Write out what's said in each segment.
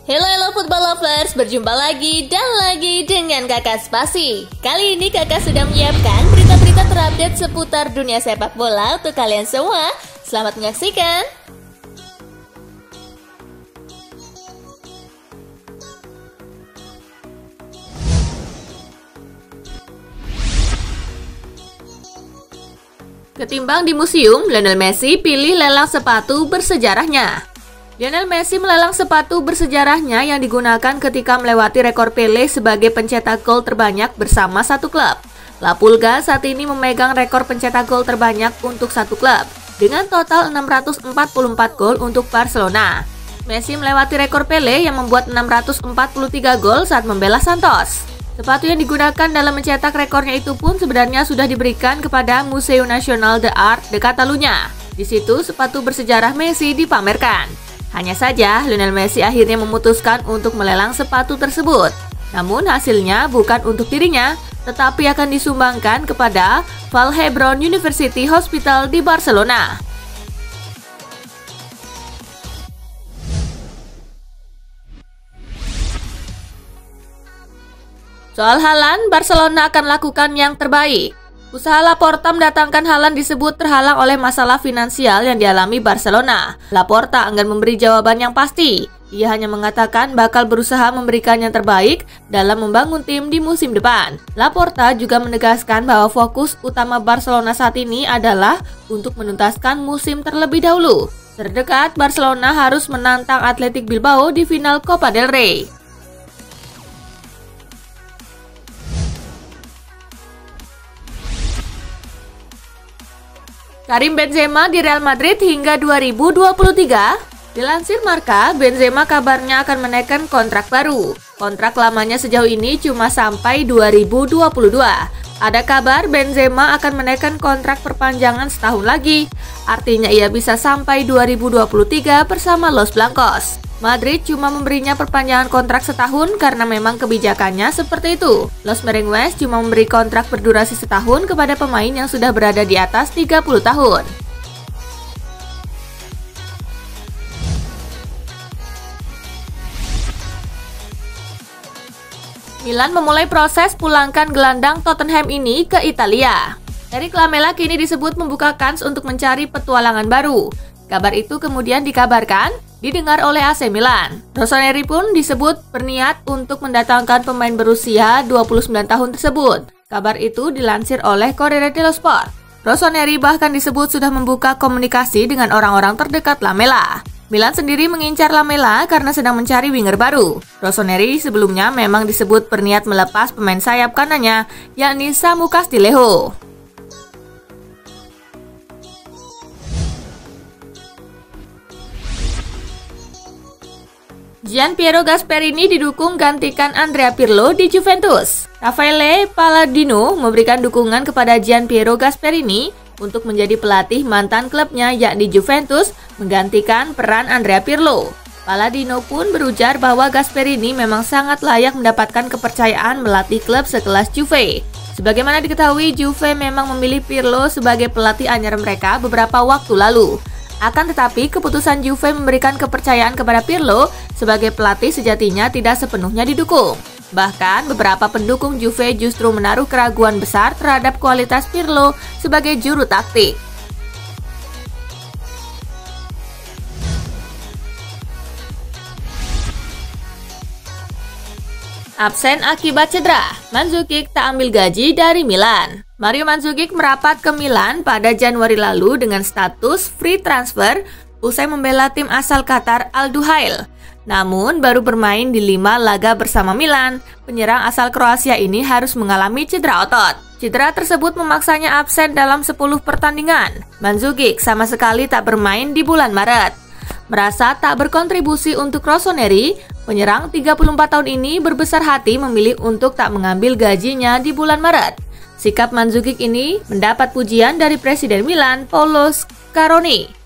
Hello football lovers, berjumpa lagi dan lagi dengan Kakak Spasi. Kali ini Kakak sudah menyiapkan berita-berita terupdate seputar dunia sepak bola untuk kalian semua. Selamat menyaksikan. Ketimbang di museum, Lionel Messi pilih lelang sepatu bersejarahnya. Lionel Messi melelang sepatu bersejarahnya yang digunakan ketika melewati rekor Pele sebagai pencetak gol terbanyak bersama satu klub. La Pulga saat ini memegang rekor pencetak gol terbanyak untuk satu klub, dengan total 644 gol untuk Barcelona. Messi melewati rekor Pele yang membuat 643 gol saat membela Santos. Sepatu yang digunakan dalam mencetak rekornya itu pun sebenarnya sudah diberikan kepada Museu Nacional de Art de Catalunya. Di situ sepatu bersejarah Messi dipamerkan. Hanya saja, Lionel Messi akhirnya memutuskan untuk melelang sepatu tersebut. Namun hasilnya bukan untuk dirinya, tetapi akan disumbangkan kepada Vall d'Hebron University Hospital di Barcelona. Soal Haaland, Barcelona akan lakukan yang terbaik. Usaha Laporta mendatangkan Haaland disebut terhalang oleh masalah finansial yang dialami Barcelona. Laporta enggan memberi jawaban yang pasti. Ia hanya mengatakan bakal berusaha memberikan yang terbaik dalam membangun tim di musim depan. Laporta juga menegaskan bahwa fokus utama Barcelona saat ini adalah untuk menuntaskan musim terlebih dahulu. Terdekat, Barcelona harus menantang Athletic Bilbao di final Copa del Rey. Karim Benzema di Real Madrid hingga 2023. Dilansir Marca, Benzema kabarnya akan menaikkan kontrak baru. Kontrak lamanya sejauh ini cuma sampai 2022. Ada kabar Benzema akan menaikkan kontrak perpanjangan setahun lagi. Artinya ia bisa sampai 2023 bersama Los Blancos. Madrid cuma memberinya perpanjangan kontrak setahun karena memang kebijakannya seperti itu. Los Merengues cuma memberi kontrak berdurasi setahun kepada pemain yang sudah berada di atas 30 tahun. Milan memulai proses pulangkan gelandang Tottenham ini ke Italia. Eric Lamela kini disebut membuka kans untuk mencari petualangan baru. Kabar itu kemudian didengar oleh AC Milan. Rossoneri pun disebut berniat untuk mendatangkan pemain berusia 29 tahun tersebut. Kabar itu dilansir oleh Corriere dello Sport. Rossoneri bahkan disebut sudah membuka komunikasi dengan orang-orang terdekat Lamela. Milan sendiri mengincar Lamela karena sedang mencari winger baru. Rossoneri sebelumnya memang disebut berniat melepas pemain sayap kanannya, yakni Samu Castillejo. Gianpiero Gasperini didukung gantikan Andrea Pirlo di Juventus. Raffaele Palladino memberikan dukungan kepada Gianpiero Gasperini untuk menjadi pelatih mantan klubnya yakni Juventus menggantikan peran Andrea Pirlo. Palladino pun berujar bahwa Gasperini memang sangat layak mendapatkan kepercayaan melatih klub sekelas Juve. Sebagaimana diketahui, Juve memang memilih Pirlo sebagai pelatih anyar mereka beberapa waktu lalu. Akan tetapi, keputusan Juve memberikan kepercayaan kepada Pirlo sebagai pelatih sejatinya tidak sepenuhnya didukung. Bahkan, beberapa pendukung Juve justru menaruh keraguan besar terhadap kualitas Pirlo sebagai juru taktik. Absen akibat cedera, Mandzukic tak ambil gaji dari Milan. Mario Mandzukic merapat ke Milan pada Januari lalu dengan status free transfer usai membela tim asal Qatar Al Duhail. Namun baru bermain di 5 laga bersama Milan, penyerang asal Kroasia ini harus mengalami cedera otot. Cedera tersebut memaksanya absen dalam 10 pertandingan. Mandzukic sama sekali tak bermain di bulan Maret. Merasa tak berkontribusi untuk Rossoneri, penyerang 34 tahun ini berbesar hati memilih untuk tak mengambil gajinya di bulan Maret. Sikap Mandzukic ini mendapat pujian dari Presiden Milan, Paolo Scaroni.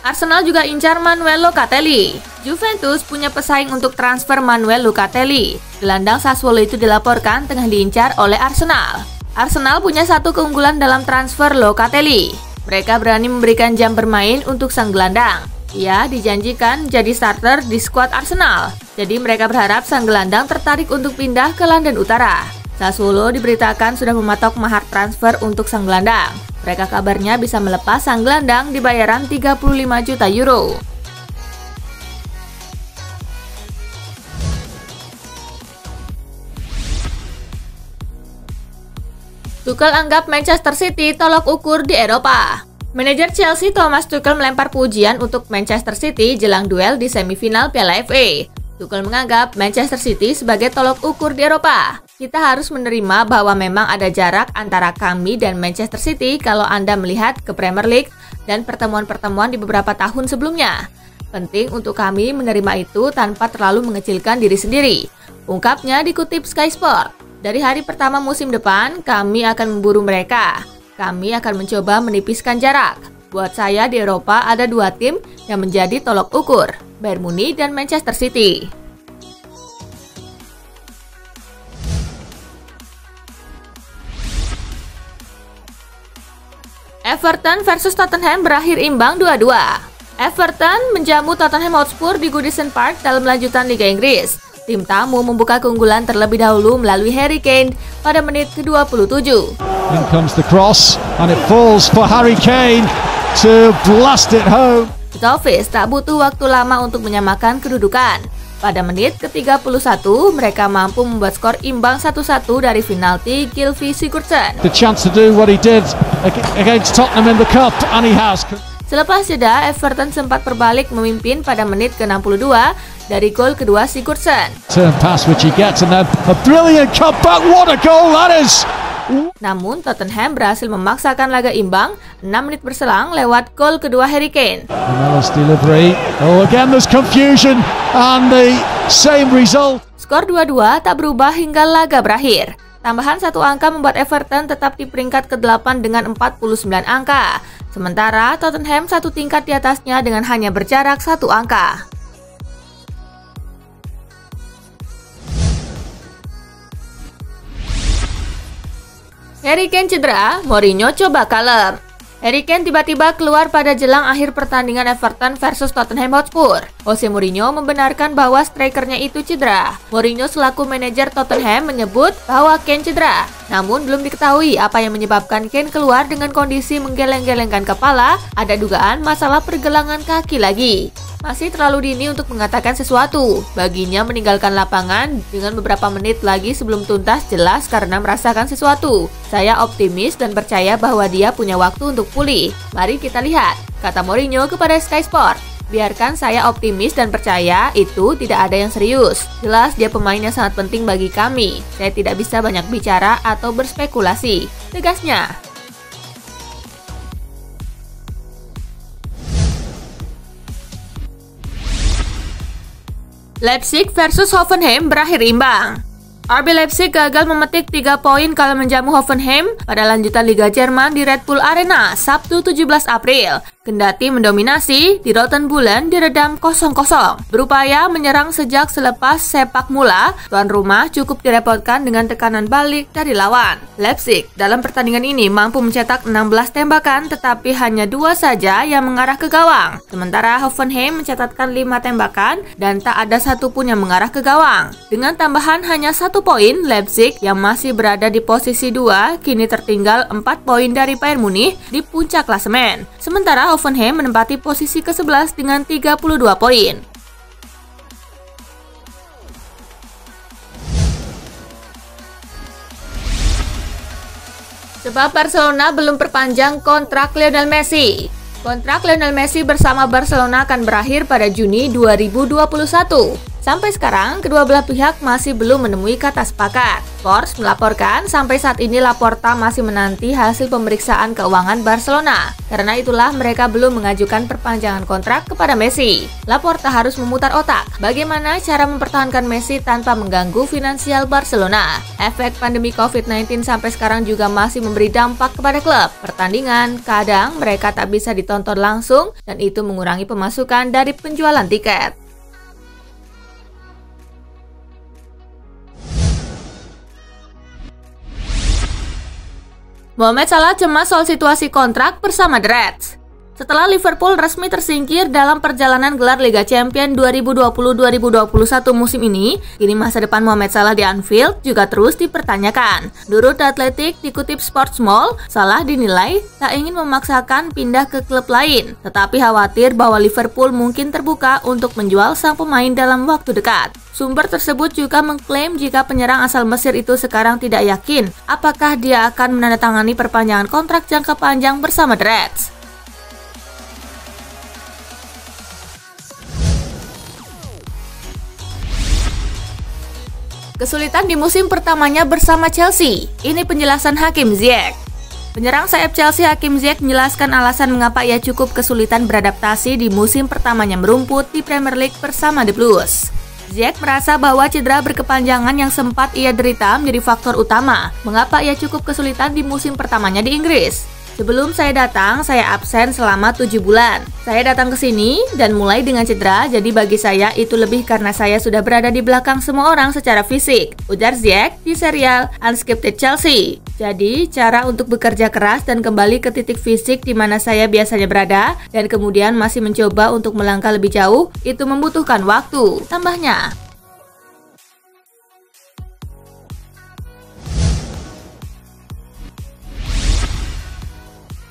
Arsenal juga incar Manuel Locatelli. Juventus punya pesaing untuk transfer Manuel Locatelli. Gelandang Sassuolo itu dilaporkan tengah diincar oleh Arsenal. Arsenal punya satu keunggulan dalam transfer Locatelli. Mereka berani memberikan jam bermain untuk sang gelandang. Ia dijanjikan jadi starter di skuad Arsenal. Jadi mereka berharap sang gelandang tertarik untuk pindah ke London Utara. Sassuolo diberitakan sudah mematok mahar transfer untuk sang gelandang. Mereka kabarnya bisa melepas sang gelandang di bayaran 35 juta euro. Tuchel anggap Manchester City tolok ukur di Eropa. Manajer Chelsea Thomas Tuchel melempar pujian untuk Manchester City jelang duel di semifinal Piala FA. Tuchel menganggap Manchester City sebagai tolok ukur di Eropa. Kita harus menerima bahwa memang ada jarak antara kami dan Manchester City kalau Anda melihat ke Premier League dan pertemuan-pertemuan di beberapa tahun sebelumnya. Penting untuk kami menerima itu tanpa terlalu mengecilkan diri sendiri. Ungkapnya dikutip Sky Sport. Dari hari pertama musim depan, kami akan memburu mereka. Kami akan mencoba menipiskan jarak. Buat saya di Eropa ada dua tim yang menjadi tolok ukur, Bayern Munich dan Manchester City. Everton versus Tottenham berakhir imbang 2-2. Everton menjamu Tottenham Hotspur di Goodison Park dalam lanjutan Liga Inggris. Tim tamu membuka keunggulan terlebih dahulu melalui Harry Kane pada menit ke-27. In comes the cross and it falls for Harry Kane to blast it home. Toffees tak butuh waktu lama untuk menyamakan kedudukan. Pada menit ke-31, mereka mampu membuat skor imbang 1-1 dari penalti Gylfi Sigurdsson. The chance to do what he did against Tottenham in the cup and he has. Selepas jeda, Everton sempat berbalik memimpin pada menit ke-62 dari gol kedua Sigurdsson. Turn pass which he gets and then a brilliant cutback. What a goal that is! Namun Tottenham berhasil memaksakan laga imbang 6 menit berselang lewat gol kedua Harry Kane. Melos delivery. Oh, again there's confusion and the same result. Skor 2-2 tak berubah hingga laga berakhir. Tambahan satu angka membuat Everton tetap di peringkat ke-8 dengan 49 angka. Sementara Tottenham satu tingkat di atasnya dengan hanya berjarak satu angka. Harry Kane cedera, Mourinho coba kalem. Harry Kane tiba-tiba keluar pada jelang akhir pertandingan Everton versus Tottenham Hotspur. Jose Mourinho membenarkan bahwa strikernya itu cedera. Mourinho selaku manajer Tottenham menyebut bahwa Kane cedera. Namun belum diketahui apa yang menyebabkan Kane keluar dengan kondisi menggeleng-gelengkan kepala. Ada dugaan masalah pergelangan kaki lagi. Masih terlalu dini untuk mengatakan sesuatu. Baginya meninggalkan lapangan dengan beberapa menit lagi sebelum tuntas jelas karena merasakan sesuatu. Saya optimis dan percaya bahwa dia punya waktu untuk pulih. Mari kita lihat, kata Mourinho kepada Sky Sport. Biarkan saya optimis dan percaya itu tidak ada yang serius. Jelas dia pemain yang sangat penting bagi kami. Saya tidak bisa banyak bicara atau berspekulasi, tegasnya. Leipzig versus Hoffenheim berakhir imbang. RB Leipzig gagal memetik 3 poin kala menjamu Hoffenheim pada lanjutan Liga Jerman di Red Bull Arena Sabtu 17 April. Kendati mendominasi, di Rotenbullen diredam 0-0. Berupaya menyerang sejak selepas sepak mula, tuan rumah cukup direpotkan dengan tekanan balik dari lawan. Leipzig dalam pertandingan ini mampu mencetak 16 tembakan tetapi hanya 2 saja yang mengarah ke gawang. Sementara Hoffenheim mencatatkan 5 tembakan dan tak ada satupun yang mengarah ke gawang. Dengan tambahan hanya 1 poin, Leipzig yang masih berada di posisi 2 kini tertinggal 4 poin dari Bayern Munich di puncak klasemen. Sementara Hoffenheim menempati posisi ke-11 dengan 32 poin. Sebab Barcelona belum perpanjang kontrak Lionel Messi. Kontrak Lionel Messi bersama Barcelona akan berakhir pada Juni 2021. Sampai sekarang, kedua belah pihak masih belum menemui kata sepakat. Forbes melaporkan sampai saat ini Laporta masih menanti hasil pemeriksaan keuangan Barcelona. Karena itulah mereka belum mengajukan perpanjangan kontrak kepada Messi. Laporta harus memutar otak bagaimana cara mempertahankan Messi tanpa mengganggu finansial Barcelona. Efek pandemi COVID-19 sampai sekarang juga masih memberi dampak kepada klub. Pertandingan, kadang mereka tak bisa ditonton langsung dan itu mengurangi pemasukan dari penjualan tiket. Mohamed Salah cemas soal situasi kontrak bersama The Reds. Setelah Liverpool resmi tersingkir dalam perjalanan gelar Liga Champions 2020-2021 musim ini, kini masa depan Mohamed Salah di Anfield juga terus dipertanyakan. Menurut The Athletic dikutip Sportsmall, Salah dinilai tak ingin memaksakan pindah ke klub lain, tetapi khawatir bahwa Liverpool mungkin terbuka untuk menjual sang pemain dalam waktu dekat. Sumber tersebut juga mengklaim jika penyerang asal Mesir itu sekarang tidak yakin apakah dia akan menandatangani perpanjangan kontrak jangka panjang bersama The Reds. Kesulitan di musim pertamanya bersama Chelsea. Ini penjelasan Hakim Ziyech. Penyerang sayap Chelsea Hakim Ziyech menjelaskan alasan mengapa ia cukup kesulitan beradaptasi di musim pertamanya merumput di Premier League bersama The Blues. Ziyech merasa bahwa cedera berkepanjangan yang sempat ia derita menjadi faktor utama mengapa ia cukup kesulitan di musim pertamanya di Inggris. Sebelum saya datang, saya absen selama 7 bulan. Saya datang ke sini dan mulai dengan cedera, jadi bagi saya itu lebih karena saya sudah berada di belakang semua orang secara fisik, ujar Ziyech di serial Unscripted Chelsea. Jadi, cara untuk bekerja keras dan kembali ke titik fisik di mana saya biasanya berada, dan kemudian masih mencoba untuk melangkah lebih jauh, itu membutuhkan waktu, tambahnya.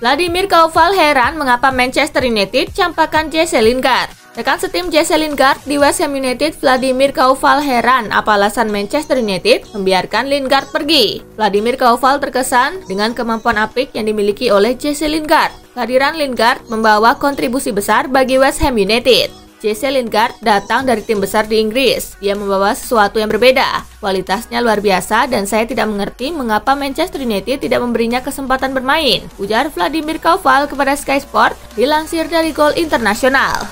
Vladimir Koval heran mengapa Manchester United campakan Jesse Lingard. Rekan setim Jesse Lingard di West Ham United, Vladimir Koval heran apa alasan Manchester United membiarkan Lingard pergi. Vladimir Koval terkesan dengan kemampuan apik yang dimiliki oleh Jesse Lingard. Kehadiran Lingard membawa kontribusi besar bagi West Ham United. Jesse Lingard datang dari tim besar di Inggris. Dia membawa sesuatu yang berbeda. Kualitasnya luar biasa dan saya tidak mengerti mengapa Manchester United tidak memberinya kesempatan bermain, ujar Vladimir Koval kepada Sky Sport dilansir dari Goal International.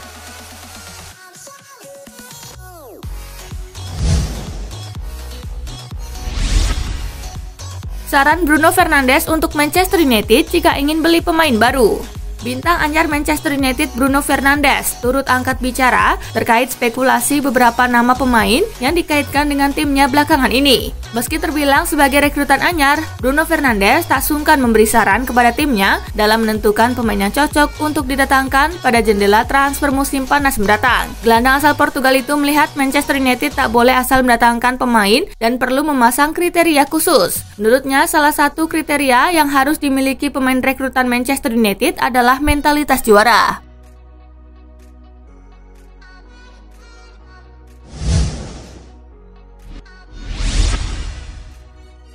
Saran Bruno Fernandes untuk Manchester United jika ingin beli pemain baru. Bintang anyar Manchester United Bruno Fernandes turut angkat bicara terkait spekulasi beberapa nama pemain yang dikaitkan dengan timnya belakangan ini. Meski terbilang sebagai rekrutan anyar, Bruno Fernandes tak sungkan memberi saran kepada timnya dalam menentukan pemain yang cocok untuk didatangkan pada jendela transfer musim panas mendatang. Gelandang asal Portugal itu melihat Manchester United tak boleh asal mendatangkan pemain dan perlu memasang kriteria khusus. Menurutnya, salah satu kriteria yang harus dimiliki pemain rekrutan Manchester United adalah mentalitas juara.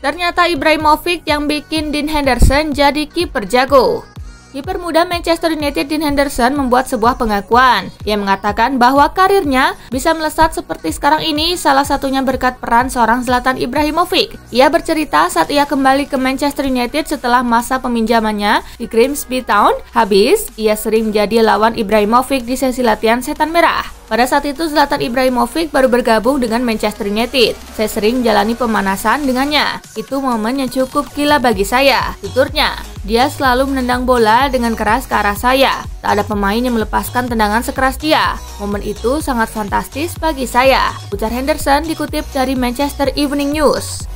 Ternyata Ibrahimovic yang bikin Dean Henderson jadi kiper jago. Kiper muda Manchester United Dean Henderson membuat sebuah pengakuan. Ia mengatakan bahwa karirnya bisa melesat seperti sekarang ini salah satunya berkat peran seorang Zlatan Ibrahimovic. Ia bercerita saat ia kembali ke Manchester United setelah masa peminjamannya di Grimsby Town habis, ia sering menjadi lawan Ibrahimovic di sesi latihan setan merah. Pada saat itu Zlatan Ibrahimovic baru bergabung dengan Manchester United. Saya sering jalani pemanasan dengannya. Itu momen yang cukup gila bagi saya, tuturnya. Dia selalu menendang bola dengan keras ke arah saya. Tak ada pemain yang melepaskan tendangan sekeras dia. Momen itu sangat fantastis bagi saya, ujar Henderson dikutip dari Manchester Evening News.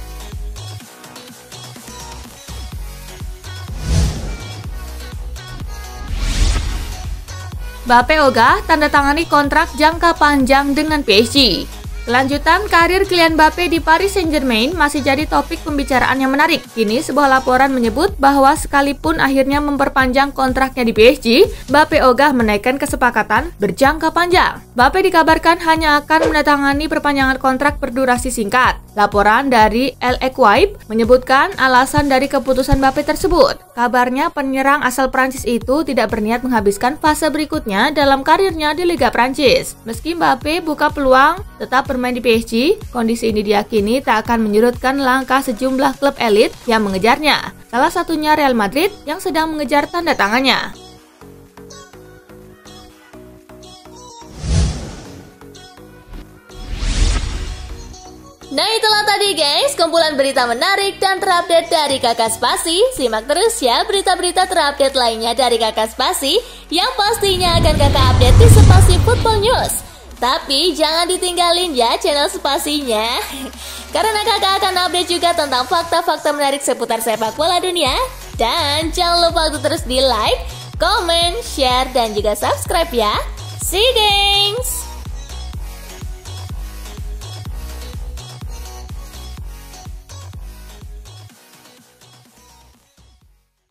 Mbappe ogah tanda tangani kontrak jangka panjang dengan PSG. Kelanjutan karir Kylian Mbappe di Paris Saint-Germain masih jadi topik pembicaraan yang menarik. Kini sebuah laporan menyebut bahwa sekalipun akhirnya memperpanjang kontraknya di PSG, Mbappe ogah menaikkan kesepakatan berjangka panjang. Mbappe dikabarkan hanya akan menandatangani perpanjangan kontrak berdurasi singkat. Laporan dari L'Equipe menyebutkan alasan dari keputusan Mbappe tersebut. Kabarnya penyerang asal Prancis itu tidak berniat menghabiskan fase berikutnya dalam karirnya di Liga Prancis. Meski Mbappe buka peluang tetap bermain di PSG, kondisi ini diyakini tak akan menyurutkan langkah sejumlah klub elit yang mengejarnya. Salah satunya Real Madrid yang sedang mengejar tanda tangannya. Nah itulah tadi guys, kumpulan berita menarik dan terupdate dari Kakak Spasi. Simak terus ya berita-berita terupdate lainnya dari Kakak Spasi yang pastinya akan Kakak update di Spasi Football News. Tapi jangan ditinggalin ya channel Spasinya, karena Kakak akan update juga tentang fakta-fakta menarik seputar sepak bola dunia Dan jangan lupa untuk terus di like, comment, share, dan juga subscribe ya. See you, gengs!